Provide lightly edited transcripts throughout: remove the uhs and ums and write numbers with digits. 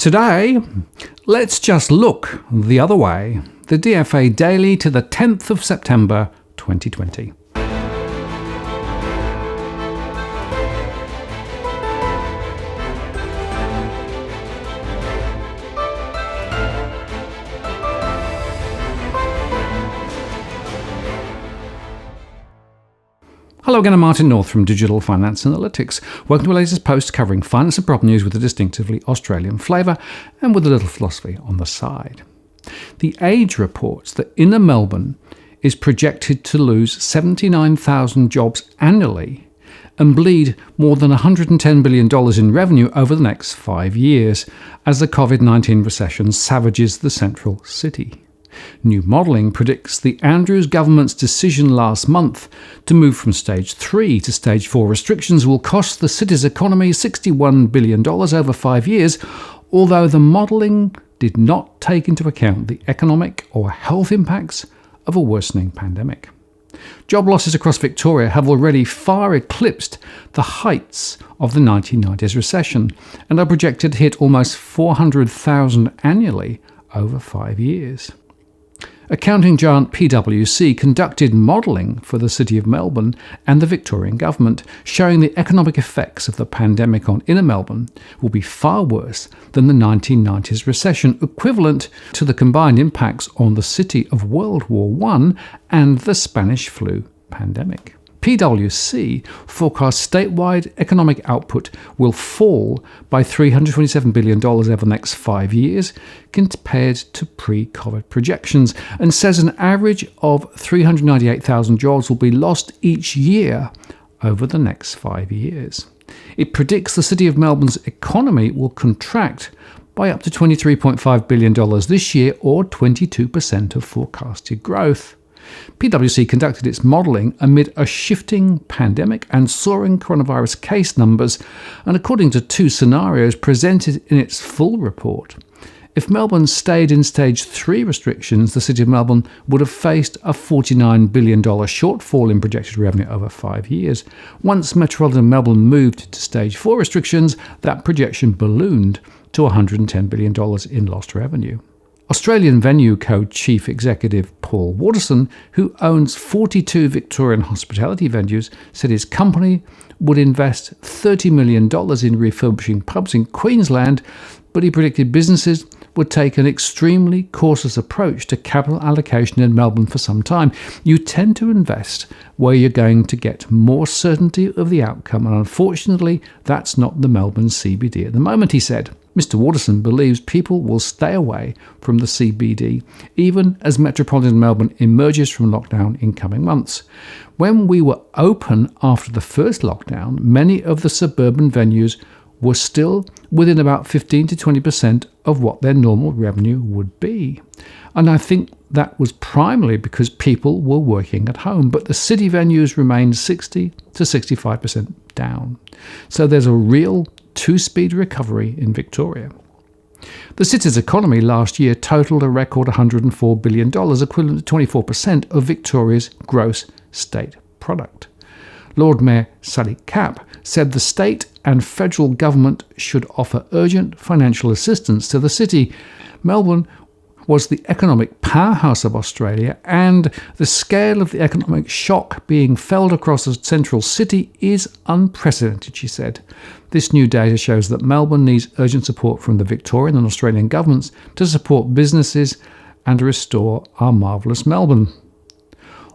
Today, let's just look the other way. The DFA Daily to the 10th of September 2020. Hello again, I'm Martin North from Digital Finance Analytics. Welcome to the latest post covering finance and prop news with a distinctively Australian flavour and with a little philosophy on the side. The Age reports that inner Melbourne is projected to lose 79,000 jobs annually and bleed more than $110 billion in revenue over the next 5 years as the COVID-19 recession savages the central city. New modelling predicts the Andrews government's decision last month to move from Stage 3 to Stage 4 restrictions will cost the city's economy $61 billion over 5 years, although the modelling did not take into account the economic or health impacts of a worsening pandemic. Job losses across Victoria have already far eclipsed the heights of the 1990s recession and are projected to hit almost 400,000 annually over 5 years. Accounting giant PwC conducted modelling for the City of Melbourne and the Victorian Government, showing the economic effects of the pandemic on inner Melbourne will be far worse than the 1990s recession, equivalent to the combined impacts on the city of World War I and the Spanish flu pandemic. PwC forecasts statewide economic output will fall by $327 billion over the next 5 years compared to pre-COVID projections, and says an average of 398,000 jobs will be lost each year over the next 5 years. It predicts the City of Melbourne's economy will contract by up to $23.5 billion this year, or 22% of forecasted growth. PwC conducted its modelling amid a shifting pandemic and soaring coronavirus case numbers, and according to two scenarios presented in its full report, if Melbourne stayed in Stage 3 restrictions, the City of Melbourne would have faced a $49 billion shortfall in projected revenue over 5 years. Once Metropolitan Melbourne moved to Stage 4 restrictions, that projection ballooned to $110 billion in lost revenue. Australian Venue Co Chief Executive Paul Watterson, who owns 42 Victorian hospitality venues, said his company would invest $30 million in refurbishing pubs in Queensland, but he predicted businesses would take an extremely cautious approach to capital allocation in Melbourne for some time. You tend to invest where you're going to get more certainty of the outcome, and unfortunately, that's not the Melbourne CBD at the moment, he said. Mr. Watterson believes people will stay away from the CBD even as Metropolitan Melbourne emerges from lockdown in coming months. When we were open after the first lockdown, many of the suburban venues were still within about 15 to 20% of what their normal revenue would be. And I think that was primarily because people were working at home, but the city venues remained 60 to 65% down. So there's a real two-speed recovery in Victoria. The city's economy last year totaled a record $104 billion, equivalent to 24% of Victoria's gross state product. Lord Mayor Sally Capp said the state and federal government should offer urgent financial assistance to the city. Melbourne was the economic powerhouse of Australia, and the scale of the economic shock being felt across the central city is unprecedented, she said. This new data shows that Melbourne needs urgent support from the Victorian and Australian governments to support businesses and restore our marvellous Melbourne.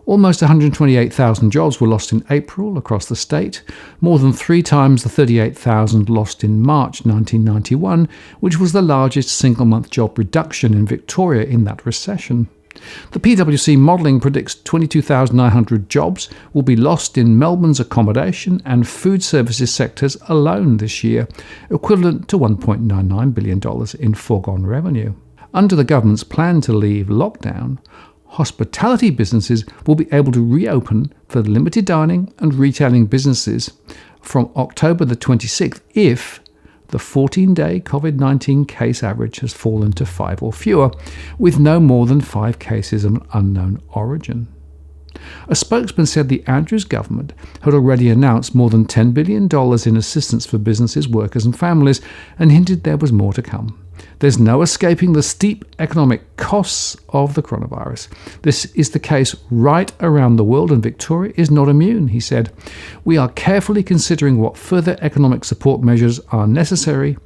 Almost 128,000 jobs were lost in April across the state, more than 3 times the 38,000 lost in March 1991, which was the largest single-month job reduction in Victoria in that recession. The PwC modelling predicts 22,900 jobs will be lost in Melbourne's accommodation and food services sectors alone this year, equivalent to $1.99 billion in foregone revenue. Under the government's plan to leave lockdown, hospitality businesses will be able to reopen for limited dining and retailing businesses from October the 26th if the 14-day COVID-19 case average has fallen to 5 or fewer, with no more than 5 cases of an unknown origin. A spokesman said the Andrews government had already announced more than $10 billion in assistance for businesses, workers and families, and hinted there was more to come. There's no escaping the steep economic costs of the coronavirus. This is the case right around the world, and Victoria is not immune, he said. We are carefully considering what further economic support measures are necessary,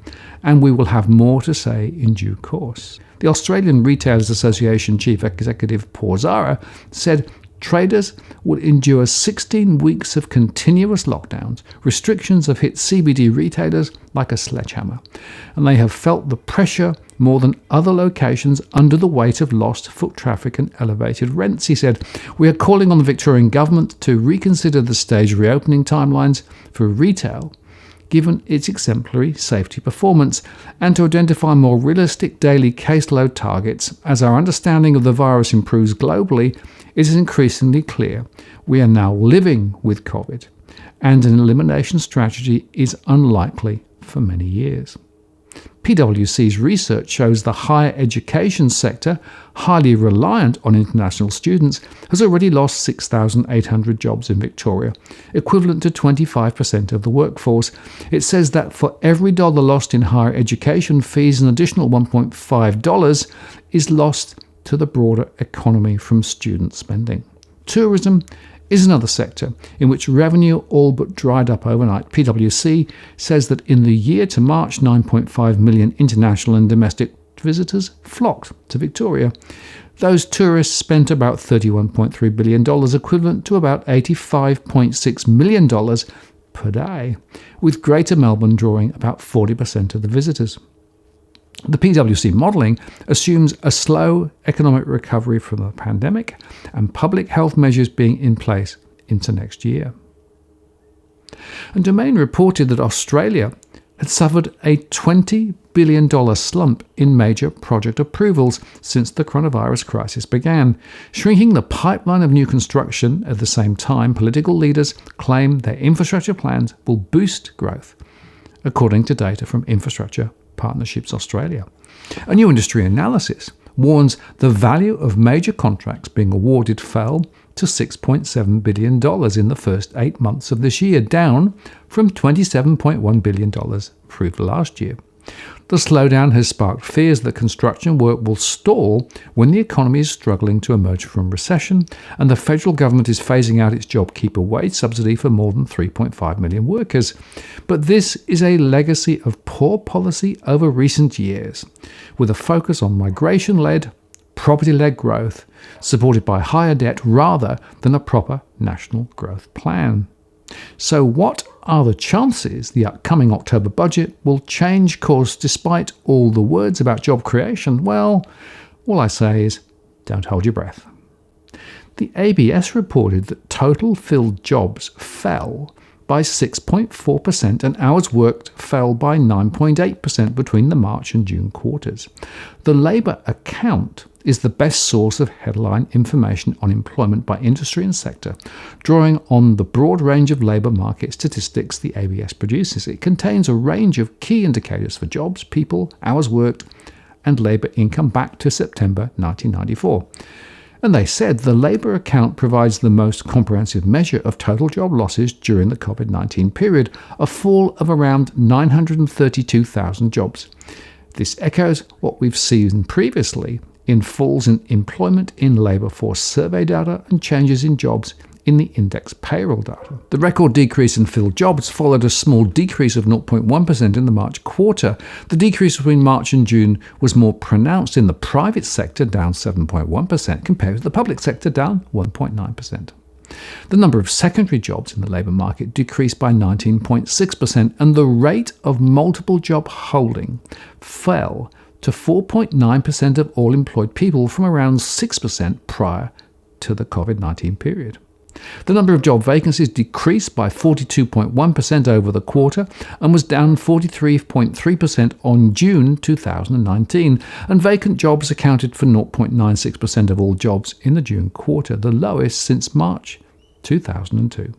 and we will have more to say in due course. The Australian Retailers Association Chief Executive Paul Zara said traders will endure 16 weeks of continuous lockdowns. Restrictions have hit CBD retailers like a sledgehammer, and they have felt the pressure more than other locations under the weight of lost foot traffic and elevated rents, he said. We are calling on the Victorian Government to reconsider the staged reopening timelines for retail, given its exemplary safety performance, and to identify more realistic daily caseload targets. As our understanding of the virus improves globally, it is increasingly clear we are now living with COVID, and an elimination strategy is unlikely for many years. PwC's research shows the higher education sector, highly reliant on international students, has already lost 6,800 jobs in Victoria, equivalent to 25% of the workforce. It says that for every dollar lost in higher education fees, an additional $1.5 is lost to the broader economy from student spending. Tourism is another sector in which revenue all but dried up overnight. PwC says that in the year to March, 9.5 million international and domestic visitors flocked to Victoria. Those tourists spent about $31.3 billion, equivalent to about $85.6 million per day, with Greater Melbourne drawing about 40% of the visitors. The PwC modelling assumes a slow economic recovery from the pandemic and public health measures being in place into next year. And Domain reported that Australia had suffered a $20 billion slump in major project approvals since the coronavirus crisis began, shrinking the pipeline of new construction. At the same time, political leaders claim their infrastructure plans will boost growth, according to data from Infrastructure Partnerships Australia. A new industry analysis warns the value of major contracts being awarded fell to $6.7 billion in the first 8 months of this year, down from $27.1 billion approved last year. The slowdown has sparked fears that construction work will stall when the economy is struggling to emerge from recession, and the federal government is phasing out its JobKeeper wage subsidy for more than 3.5 million workers. But this is a legacy of poor policy over recent years, with a focus on migration-led, property-led growth, supported by higher debt rather than a proper national growth plan. So what are the chances the upcoming October budget will change course despite all the words about job creation? Well, all I say is, don't hold your breath. The ABS reported that total filled jobs fell by 6.4% and hours worked fell by 9.8% between the March and June quarters. The labour account is the best source of headline information on employment by industry and sector, drawing on the broad range of labour market statistics the ABS produces. It contains a range of key indicators for jobs, people, hours worked, and labour income back to September 1994. And they said the labour account provides the most comprehensive measure of total job losses during the COVID-19 period, a fall of around 932,000 jobs. This echoes what we've seen previously in falls in employment in labour force survey data and changes in jobs in the index payroll data. The record decrease in filled jobs followed a small decrease of 0.1% in the March quarter. The decrease between March and June was more pronounced in the private sector, down 7.1%, compared with the public sector, down 1.9%. The number of secondary jobs in the labour market decreased by 19.6%, and the rate of multiple job holding fell to 4.9% of all employed people from around 6% prior to the COVID-19 period. The number of job vacancies decreased by 42.1% over the quarter and was down 43.3% on June 2019, and vacant jobs accounted for 0.96% of all jobs in the June quarter, the lowest since March 2002.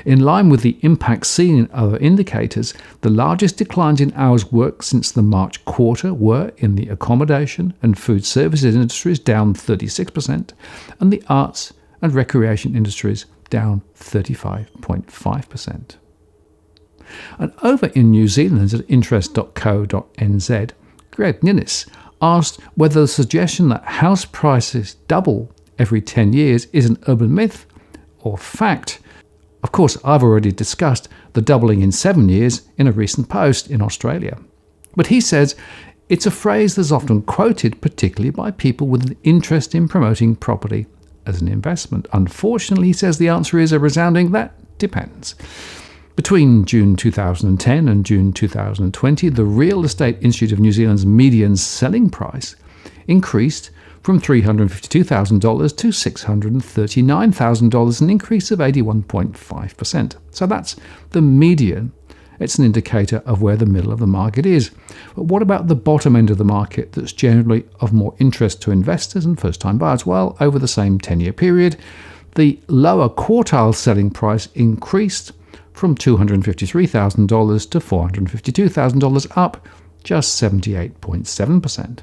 In line with the impact seen in other indicators, the largest declines in hours worked since the March quarter were in the accommodation and food services industries, down 36%, and the arts and recreation industries, down 35.5%. And over in New Zealand at interest.co.nz, Greg Ninnis asked whether the suggestion that house prices double every 10 years is an urban myth or fact. Of course, I've already discussed the doubling in 7 years in a recent post in Australia. But he says it's a phrase that's often quoted, particularly by people with an interest in promoting property as an investment. Unfortunately, he says the answer is a resounding that depends. Between June 2010 and June 2020, the Real Estate Institute of New Zealand's median selling price increased from $352,000 to $639,000, an increase of 81.5%. So that's the median. It's an indicator of where the middle of the market is. But what about the bottom end of the market that's generally of more interest to investors and first-time buyers? Well, over the same 10-year period, the lower quartile selling price increased from $253,000 to $452,000, up just 78.7%.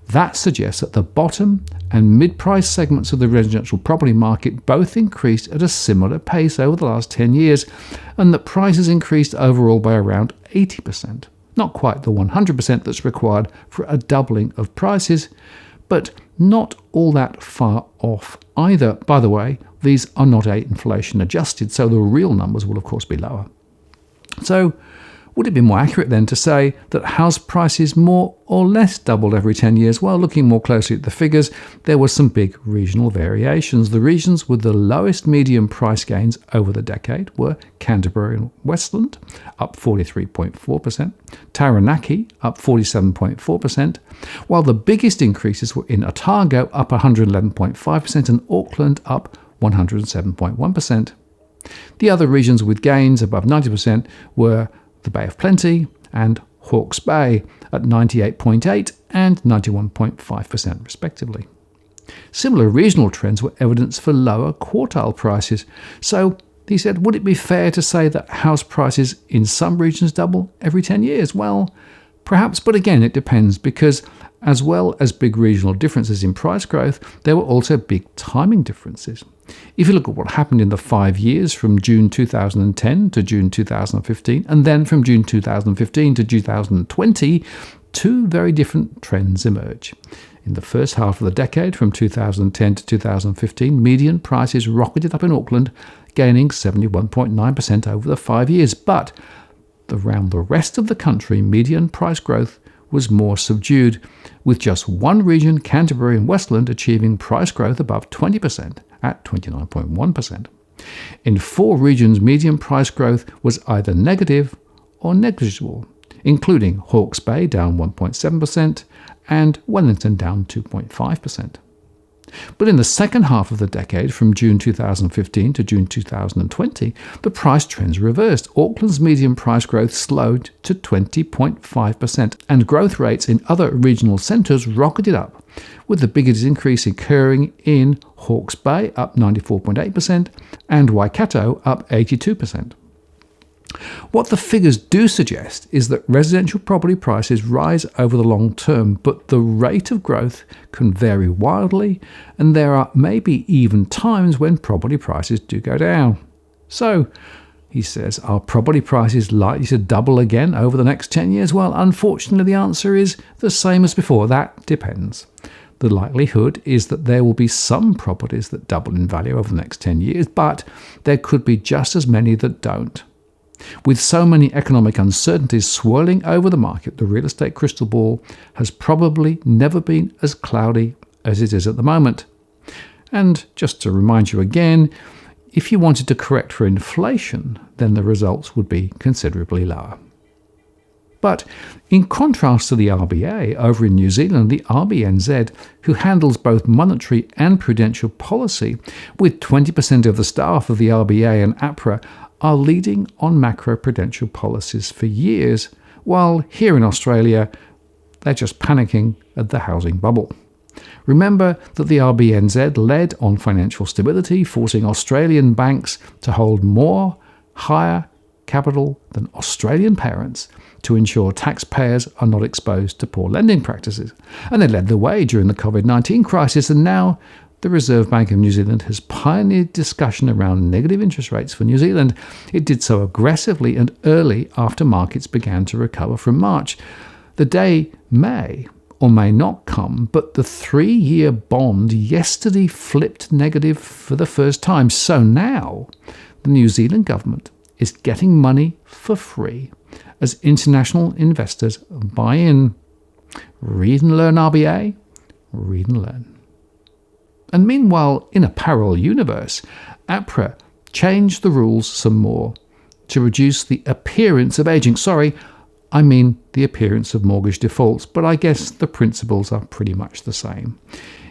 That suggests that the bottom and mid-price segments of the residential property market both increased at a similar pace over the last 10 years, and that prices increased overall by around 80%. Not quite the 100% that's required for a doubling of prices, but not all that far off either. By the way, these are not inflation adjusted, so the real numbers will of course be lower. So, would it be more accurate then to say that house prices more or less doubled every 10 years? Well, looking more closely at the figures, there were some big regional variations. The regions with the lowest median price gains over the decade were Canterbury and Westland, up 43.4%, Taranaki, up 47.4%, while the biggest increases were in Otago, up 111.5%, and Auckland, up 107.1%. The other regions with gains above 90% were the Bay of Plenty and Hawke's Bay at 98.8% and 91.5% respectively. Similar regional trends were evidence for lower quartile prices. So, he said, would it be fair to say that house prices in some regions double every 10 years? Well, perhaps, but again, it depends, because as well as big regional differences in price growth, there were also big timing differences. If you look at what happened in the 5 years from June 2010 to June 2015, and then from June 2015 to 2020, two very different trends emerge. In the first half of the decade, from 2010 to 2015, median prices rocketed up in Auckland, gaining 71.9% over the 5 years. But around the rest of the country, median price growth was more subdued, with just one region, Canterbury and Westland, achieving price growth above 20% at 29.1%. In 4 regions, median price growth was either negative or negligible, including Hawke's Bay down 1.7% and Wellington down 2.5%. But in the second half of the decade, from June 2015 to June 2020, the price trends reversed. Auckland's median price growth slowed to 20.5%, and growth rates in other regional centres rocketed up, with the biggest increase occurring in Hawke's Bay, up 94.8%, and Waikato, up 82%. What the figures do suggest is that residential property prices rise over the long term, but the rate of growth can vary wildly, and there are maybe even times when property prices do go down. So, he says, are property prices likely to double again over the next 10 years? Well, unfortunately, the answer is the same as before. That depends. The likelihood is that there will be some properties that double in value over the next 10 years, but there could be just as many that don't. With so many economic uncertainties swirling over the market, the real estate crystal ball has probably never been as cloudy as it is at the moment. And just to remind you again, if you wanted to correct for inflation, then the results would be considerably lower. But in contrast to the RBA over in New Zealand, the RBNZ, who handles both monetary and prudential policy, with 20% of the staff of the RBA and APRA, are leading on macro-prudential policies for years, while here in Australia, they're just panicking at the housing bubble. Remember that the RBNZ led on financial stability, forcing Australian banks to hold more higher capital than Australian parents to ensure taxpayers are not exposed to poor lending practices. And they led the way during the COVID-19 crisis, and now the Reserve Bank of New Zealand has pioneered discussion around negative interest rates for New Zealand. It did so aggressively and early after markets began to recover from March. The day may or may not come, but the 3-year bond yesterday flipped negative for the first time. So now the New Zealand government is getting money for free as international investors buy in. Read and learn, RBA. Read and learn. And meanwhile, in a parallel universe, APRA changed the rules some more to reduce the appearance of ageing. Sorry, I mean the appearance of mortgage defaults, but I guess the principles are pretty much the same.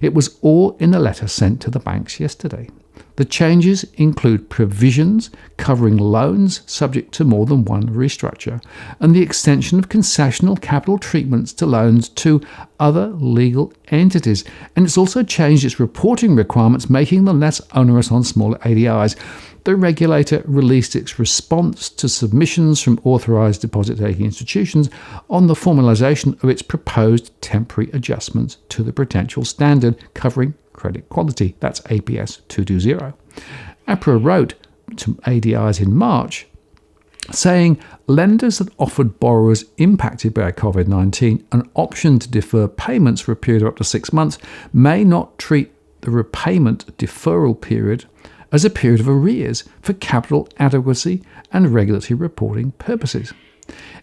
It was all in a letter sent to the banks yesterday. The changes include provisions covering loans subject to more than one restructure and the extension of concessional capital treatments to loans to other legal entities. And it's also changed its reporting requirements, making them less onerous on smaller ADIs. The regulator released its response to submissions from authorised deposit-taking institutions on the formalisation of its proposed temporary adjustments to the Prudential Standard covering credit quality. That's APS 220. APRA wrote to ADIs in March saying lenders that offered borrowers impacted by COVID-19 an option to defer payments for a period of up to 6 months may not treat the repayment deferral period as a period of arrears for capital adequacy and regulatory reporting purposes.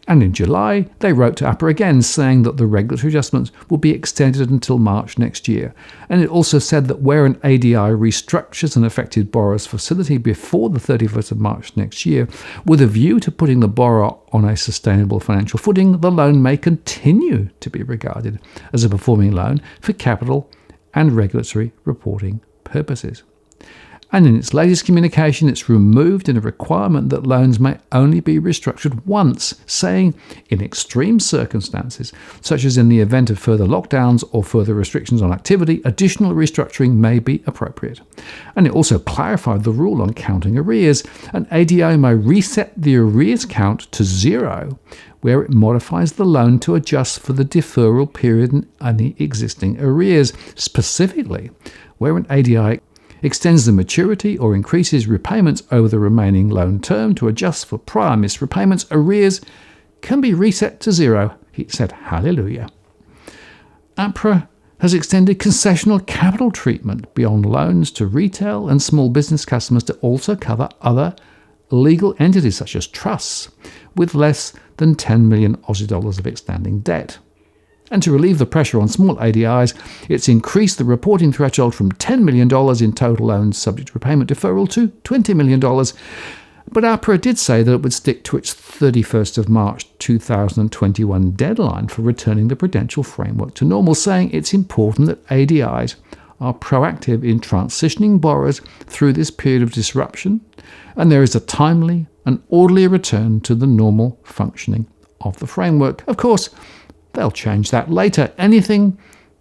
And in July, they wrote to APRA again saying that the regulatory adjustments will be extended until March next year. And it also said that where an ADI restructures an affected borrower's facility before the 31st of March next year, with a view to putting the borrower on a sustainable financial footing, the loan may continue to be regarded as a performing loan for capital and regulatory reporting purposes. And in its latest communication, it's removed in a requirement that loans may only be restructured once, saying in extreme circumstances, such as in the event of further lockdowns or further restrictions on activity, additional restructuring may be appropriate. And it also clarified the rule on counting arrears. An ADI may reset the arrears count to 0, where it modifies the loan to adjust for the deferral period and any existing arrears, specifically where an ADI extends the maturity or increases repayments over the remaining loan term to adjust for prior missed repayments. Arrears can be reset to 0. He said, hallelujah. APRA has extended concessional capital treatment beyond loans to retail and small business customers to also cover other legal entities such as trusts with less than 10 million Aussie dollars of outstanding debt. And to relieve the pressure on small ADIs, it's increased the reporting threshold from $10 million in total loans subject to repayment deferral to $20 million. But APRA did say that it would stick to its 31st of March 2021 deadline for returning the prudential framework to normal, saying it's important that ADIs are proactive in transitioning borrowers through this period of disruption, and there is a timely and orderly return to the normal functioning of the framework. Of course, they'll change that later. Anything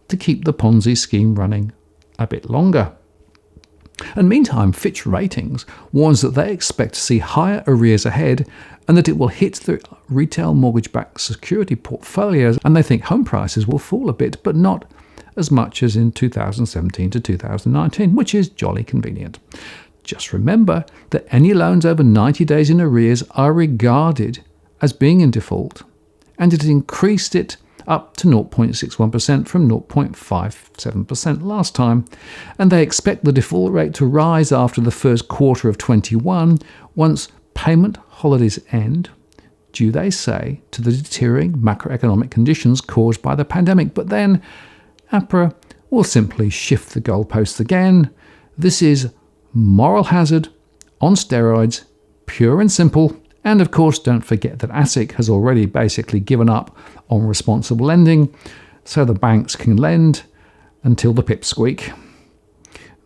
to keep the Ponzi scheme running a bit longer. And meantime, Fitch Ratings warns that they expect to see higher arrears ahead and that it will hit the retail mortgage-backed security portfolios, and they think home prices will fall a bit, but not as much as in 2017 to 2019, which is jolly convenient. Just remember that any loans over 90 days in arrears are regarded as being in default, and it increased it up to 0.61% from 0.57% last time. And they expect the default rate to rise after the first quarter of 21 once payment holidays end, due, they say, to the deteriorating macroeconomic conditions caused by the pandemic. But then APRA will simply shift the goalposts again. This is moral hazard on steroids, pure and simple. And of course, don't forget that ASIC has already basically given up on responsible lending, so the banks can lend until the pips squeak.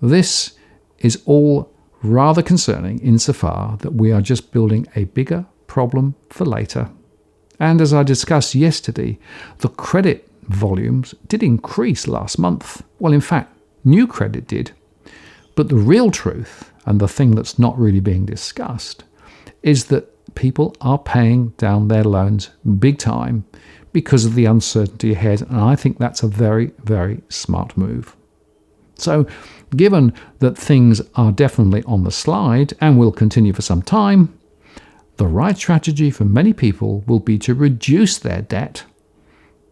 This is all rather concerning insofar that we are just building a bigger problem for later. And as I discussed yesterday, the credit volumes did increase last month. Well, in fact, new credit did. But the real truth, and the thing that's not really being discussed, is that people are paying down their loans big time because of the uncertainty ahead, and I think that's a very, very smart move. So, given that things are definitely on the slide and will continue for some time, the right strategy for many people will be to reduce their debt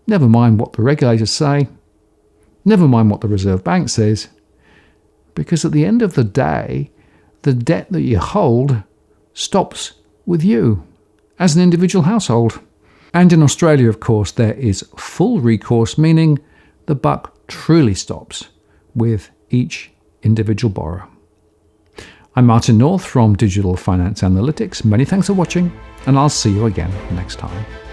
Never mind what the regulators say. Never mind what the Reserve Bank says. Because at the end of the day, the debt that you hold stops with you as an individual household. And in Australia, of course, there is full recourse, meaning the buck truly stops with each individual borrower. I'm Martin North from Digital Finance Analytics. Many thanks for watching, and I'll see you again next time.